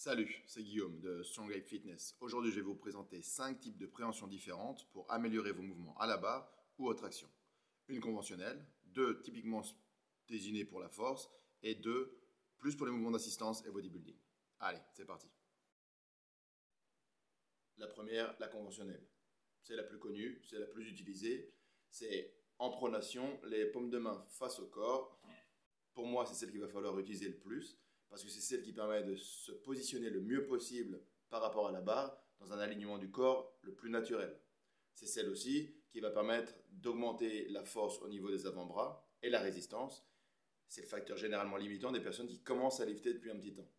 Salut, c'est Guillaume de Strong Ape Fitness. Aujourd'hui, je vais vous présenter 5 types de préhensions différentes pour améliorer vos mouvements à la barre ou aux tractions. Une conventionnelle, 2 typiquement désignée pour la force et 2 plus pour les mouvements d'assistance et bodybuilding. Allez, c'est parti. La première, la conventionnelle. C'est la plus connue, c'est la plus utilisée. C'est en pronation, les paumes de main face au corps. Pour moi, c'est celle qu'il va falloir utiliser le plus parce que c'est celle qui permet de se positionner le mieux possible par rapport à la barre dans un alignement du corps le plus naturel. C'est celle aussi qui va permettre d'augmenter la force au niveau des avant-bras et la résistance. C'est le facteur généralement limitant des personnes qui commencent à lifter depuis un petit temps.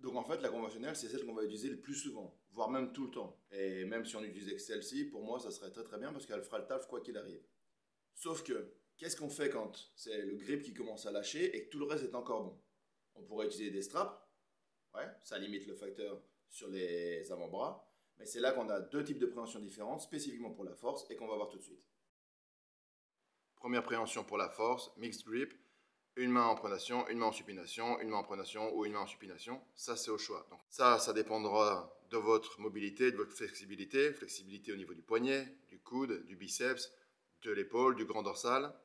Donc en fait, la conventionnelle, c'est celle qu'on va utiliser le plus souvent, voire même tout le temps. Et même si on utilisait que celle-ci, pour moi, ça serait très très bien parce qu'elle fera le taf quoi qu'il arrive. Sauf que, qu'est-ce qu'on fait quand c'est le grip qui commence à lâcher et que tout le reste est encore bon? On pourrait utiliser des straps, ouais, ça limite le facteur sur les avant-bras, mais c'est là qu'on a 2 types de préhensions différentes, spécifiquement pour la force, et qu'on va voir tout de suite. Première préhension pour la force, mixed grip, une main en pronation, une main en supination, une main en pronation ou une main en supination, ça c'est au choix. Donc ça dépendra de votre mobilité, de votre flexibilité, flexibilité au niveau du poignet, du coude, du biceps, de l'épaule, du grand dorsal.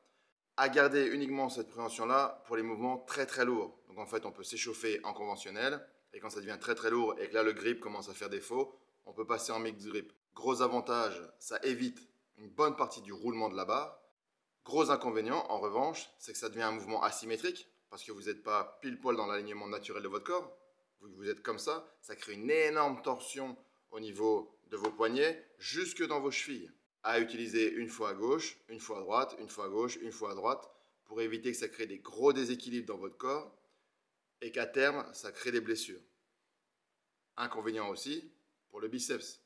À garder uniquement cette préhension-là pour les mouvements très très lourds. Donc en fait, on peut s'échauffer en conventionnel, et quand ça devient très très lourd et que là le grip commence à faire défaut, on peut passer en mixed grip. Gros avantage, ça évite une bonne partie du roulement de la barre. Gros inconvénient, en revanche, c'est que ça devient un mouvement asymétrique, parce que vous n'êtes pas pile poil dans l'alignement naturel de votre corps. Vous êtes comme ça crée une énorme torsion au niveau de vos poignets, jusque dans vos chevilles. À utiliser une fois à gauche, une fois à droite, une fois à gauche, une fois à droite, pour éviter que ça crée des gros déséquilibres dans votre corps et qu'à terme, ça crée des blessures. Inconvénient aussi, pour le biceps.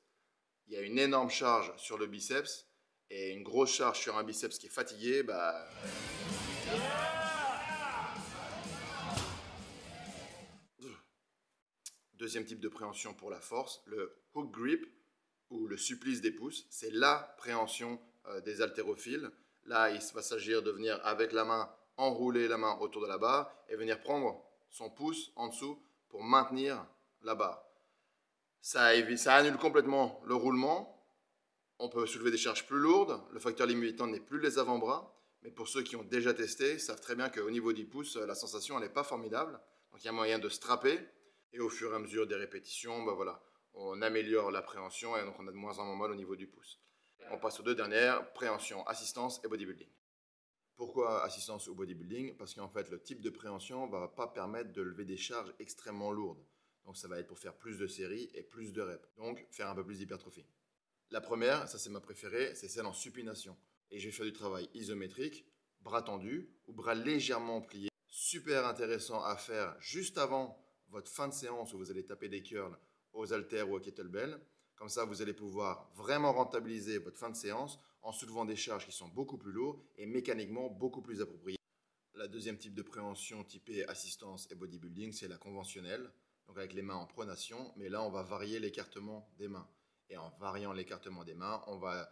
Il y a une énorme charge sur le biceps et une grosse charge sur un biceps qui est fatigué, Deuxième type de préhension pour la force, le hook grip ou le supplice des pouces. C'est la préhension des haltérophiles. Là, il va s'agir de venir avec la main, enrouler la main autour de la barre et venir prendre son pouce en dessous pour maintenir la barre. Ça annule complètement le roulement. On peut soulever des charges plus lourdes. Le facteur limitant n'est plus les avant-bras. Mais pour ceux qui ont déjà testé, savent très bien qu'au niveau du pouce, la sensation n'est pas formidable. Donc il y a moyen de strapper. Et au fur et à mesure des répétitions, voilà, on améliore l'appréhension et donc on a de moins en moins mal au niveau du pouce. On passe aux 2 dernières, préhension, assistance et bodybuilding. Pourquoi assistance ou bodybuilding? Parce qu'en fait, le type de préhension ne va pas permettre de lever des charges extrêmement lourdes. Donc ça va être pour faire plus de séries et plus de reps. Donc faire un peu plus d'hypertrophie. La première, ça c'est ma préférée, c'est celle en supination. Et je vais faire du travail isométrique, bras tendus ou bras légèrement pliés. Super intéressant à faire juste avant votre fin de séance où vous allez taper des curls aux haltères ou aux kettlebells. Comme ça, vous allez pouvoir vraiment rentabiliser votre fin de séance en soulevant des charges qui sont beaucoup plus lourdes et mécaniquement beaucoup plus appropriées. La deuxième type de préhension typée assistance et bodybuilding, c'est la conventionnelle, donc avec les mains en pronation, mais là on va varier l'écartement des mains. Et en variant l'écartement des mains, on va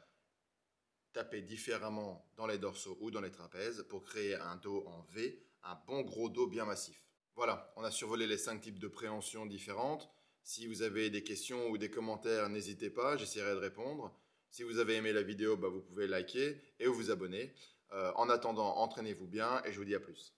taper différemment dans les dorsaux ou dans les trapèzes pour créer un dos en V, un bon gros dos bien massif. Voilà, on a survolé les 5 types de préhension différentes. Si vous avez des questions ou des commentaires, n'hésitez pas, j'essaierai de répondre. Si vous avez aimé la vidéo, vous pouvez liker et vous abonner. En attendant, entraînez-vous bien et je vous dis à plus.